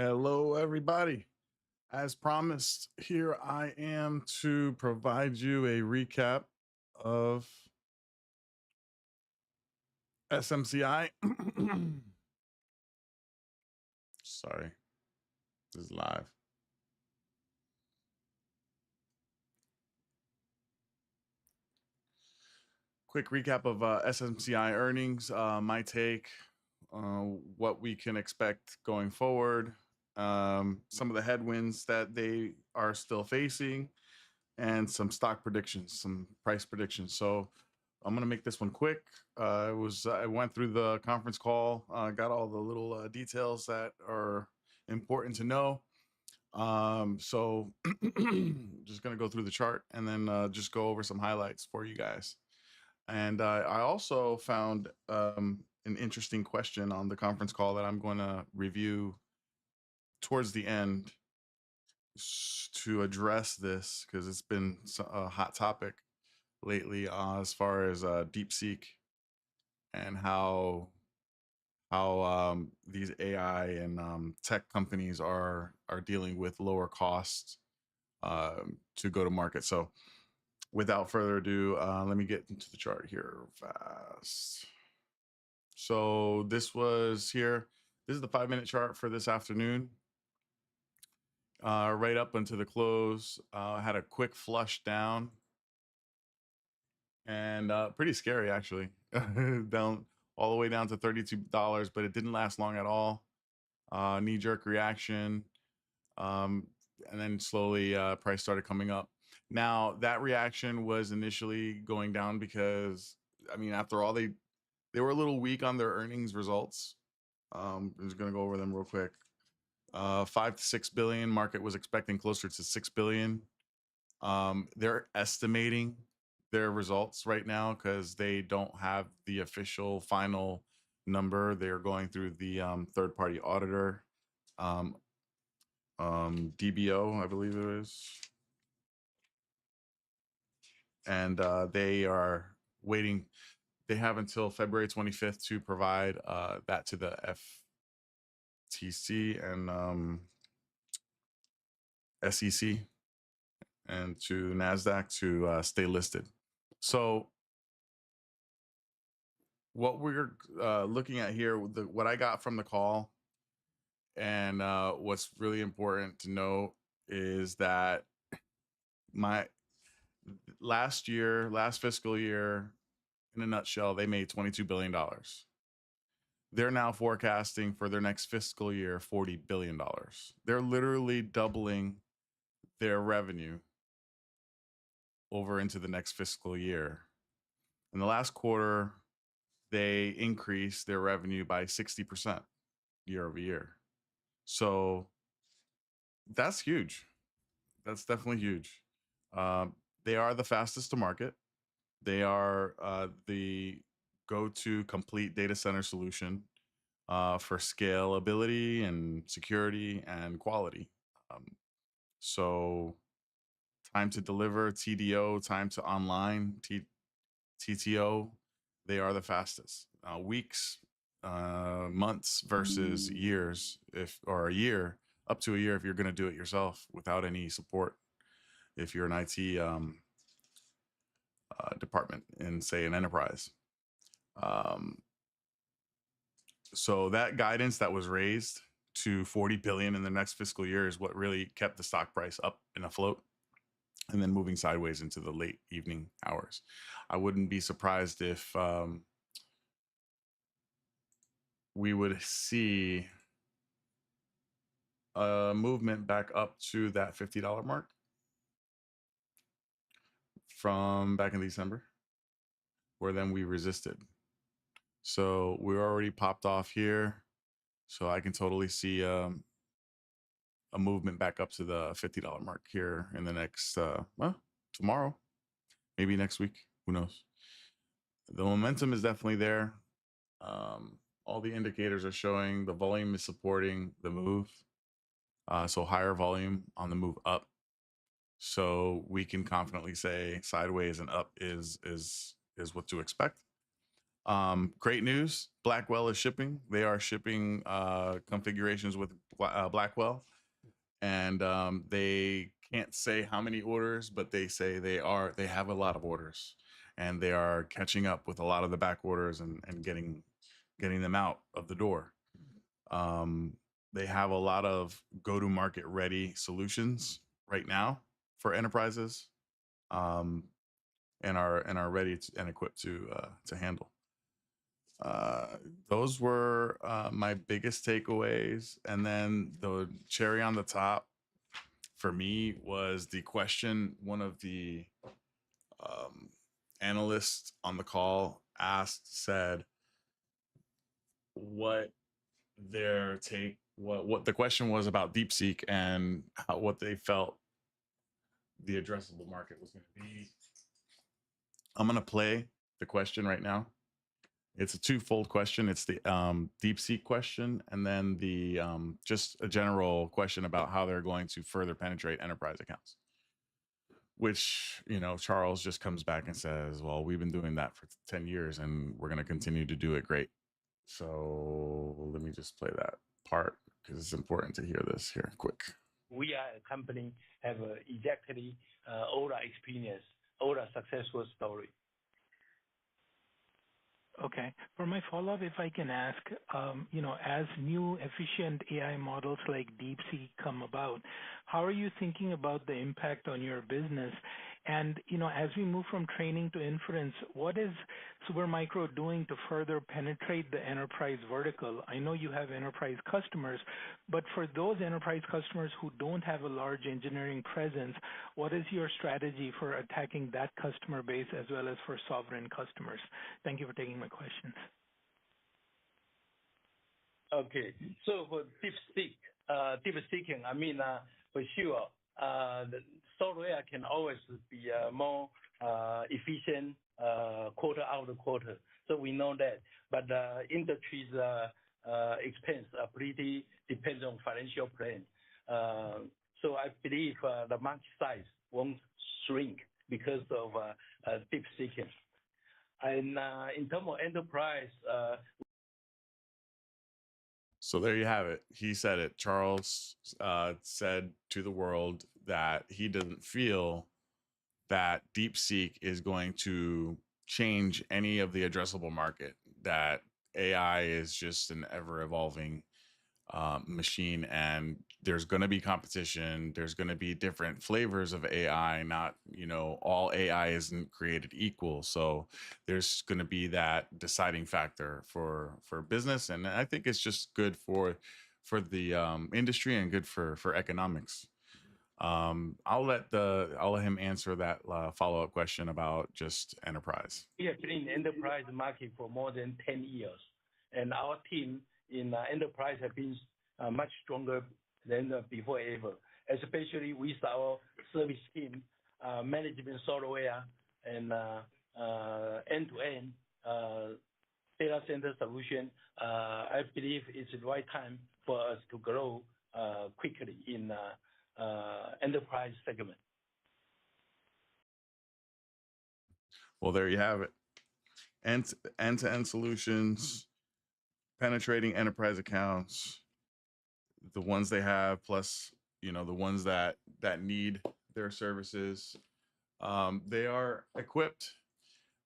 Hello, everybody. As promised, here I am to provide you a recap of SMCI. Sorry, this is live. Quick recap of SMCI earnings, my take, what we can expect going forward, some of the headwinds that they are still facing, and some stock predictions, some price predictions. So I'm gonna make this one quick. I went through the conference call, got all the little details that are important to know. So just gonna go through the chart and then just go over some highlights for you guys. And I also found an interesting question on the conference call that I'm going to review towards the end to address this because it's been a hot topic lately as far as Deepseek and how these AI and tech companies are dealing with lower costs to go to market. So without further ado, let me get into the chart here fast. So this was here. This is the 5-minute chart for this afternoon. Right up until the close, had a quick flush down and pretty scary actually. Down all the way down to $32, but it didn't last long at all. Knee-jerk reaction, and then slowly price started coming up. Now that reaction was initially going down because, I mean, after all, they were a little weak on their earnings results. I'm just gonna go over them real quick. 5 to 6 billion. Market was expecting closer to 6 billion. They're estimating their results right now because they don't have the official final number. They're going through the third-party auditor, DBO, I believe it is, and they are waiting. They have until February 25th to provide that to the FTC and SEC and to NASDAQ to stay listed. So what we're looking at here, what I got from the call and what's really important to know is that my last fiscal year, in a nutshell, they made $22 billion. They're now forecasting for their next fiscal year $40 billion. They're literally doubling their revenue over into the next fiscal year. In the last quarter, they increased their revenue by 60% year over year. So that's huge. That's definitely huge. They are the fastest to market. They are the go-to complete data center solution for scalability and security and quality. So time to deliver, TDO, time to online, TTO, they are the fastest. Weeks, months versus years, or a year, up to a year if you're going to do it yourself without any support. If you're an IT department in, say, an enterprise. So that guidance that was raised to 40 billion in the next fiscal year is what really kept the stock price up and afloat, and then moving sideways into the late evening hours. I wouldn't be surprised if we would see a movement back up to that $50 mark from back in December, where then we resisted. So we're already popped off here. So I can totally see a movement back up to the $50 mark here in the next, well, tomorrow, maybe next week, who knows? The momentum is definitely there. All the indicators are showing the volume is supporting the move. So higher volume on the move up. So we can confidently say sideways and up is what to expect. Great news, Blackwell is shipping. They are shipping configurations with Blackwell, and they can't say how many orders, but they say they have a lot of orders, and they are catching up with a lot of the back orders and getting them out of the door. They have a lot of go-to-market ready solutions right now for enterprises, and are ready and equipped to handle. Those were my biggest takeaways, and then the cherry on the top for me was the question what the question was about Deepseek and what they felt the addressable market was going to be. I'm going to play the question right now. It's a twofold question. It's the Deepseek question, and then the just a general question about how they're going to further penetrate enterprise accounts. Which, Charles just comes back and says, well, we've been doing that for 10 years and we're going to continue to do it great. So let me just play that part because it's important to hear this here quick. We are a company have exactly all the experience, all the successful story. Okay. For my follow-up, if I can ask, as new efficient AI models like DeepSeek come about, how are you thinking about the impact on your business? And, as we move from training to inference, what is Supermicro doing to further penetrate the enterprise vertical? I know you have enterprise customers, but for those enterprise customers who don't have a large engineering presence, what is your strategy for attacking that customer base as well as for sovereign customers? Thank you for taking my questions. Okay. So for DeepSeek, for sure, the software can always be more efficient quarter after quarter. So we know that. But the industry's expense pretty depends on financial plan. So I believe the market size won't shrink because of DeepSeek. And in terms of enterprise, so there you have it. He said it. Charles said to the world that he doesn't feel that DeepSeek is going to change any of the addressable market, that AI is just an ever evolving machine, and there's going to be competition. There's going to be different flavors of AI. Not, all AI isn't created equal. So there's going to be that deciding factor for business, and I think it's just good for the industry and good for economics. I'll let him answer that follow-up question about just enterprise. We have been in the enterprise market for more than 10 years, and our team in enterprise have been much stronger than before ever, especially with our service team, management software, and end-to-end data center solution. I believe it's the right time for us to grow quickly in enterprise segment. Well, there you have it. End-to-end solutions, penetrating enterprise accounts, the ones they have, plus the ones that need their services. They are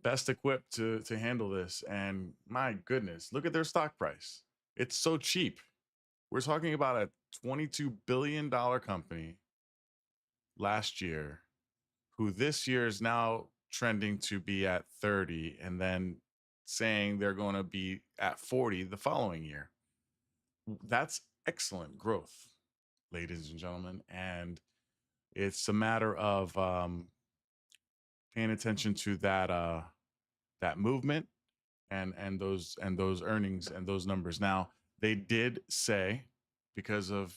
best equipped to handle this. And my goodness, look at their stock price. It's so cheap. We're talking about a $22 billion company last year, who this year is now trending to be at 30, and then saying they're going to be at 40 the following year. That's excellent growth, ladies and gentlemen. And it's a matter of paying attention to that movement and those earnings and those numbers. Now, they did say, because of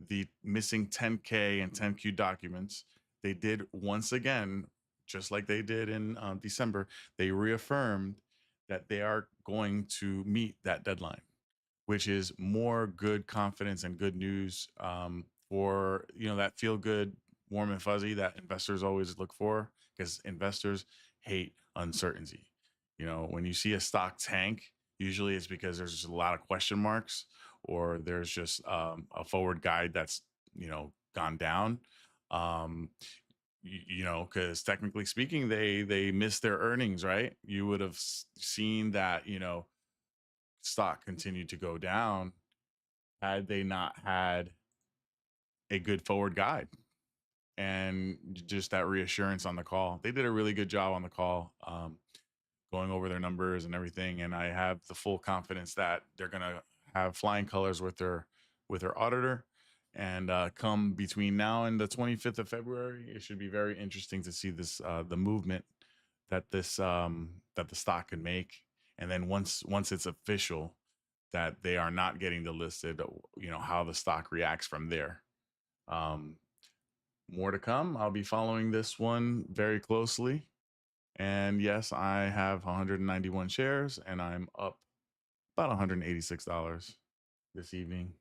the missing 10K and 10Q documents, they did once again, just like they did in December, they reaffirmed that they are going to meet that deadline, which is more good confidence and good news for that feel good, warm and fuzzy that investors always look for, because investors hate uncertainty. You know, when you see a stock tank, usually it's because there's just a lot of question marks, or there's just a forward guide that's, you know, gone down. Um, you know, because technically speaking, they missed their earnings, right? You would have seen that, you know, stock continued to go down had they not had a good forward guide and just that reassurance on the call. They did a really good job on the call, going over their numbers and everything. And I have the full confidence that they're gonna have flying colors with their auditor. And come between now and the 25th of February, it should be very interesting to see this the movement that that the stock can make. And then once it's official that they are not getting the listed, you know, how the stock reacts from there. Um, More to come. I'll be following this one very closely. And yes, I have 191 shares and I'm up about $186 this evening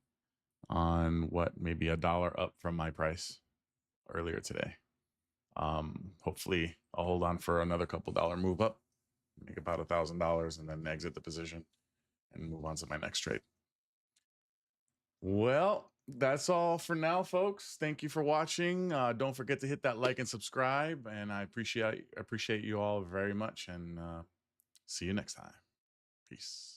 on what, maybe $1 up from my price earlier today. Hopefully I'll hold on for another couple dollar move up, make about $1,000 and then exit the position and move on to my next trade. Well, that's all for now, folks. Thank you for watching. Don't forget to hit that like and subscribe, and I appreciate you all very much, and see you next time. Peace.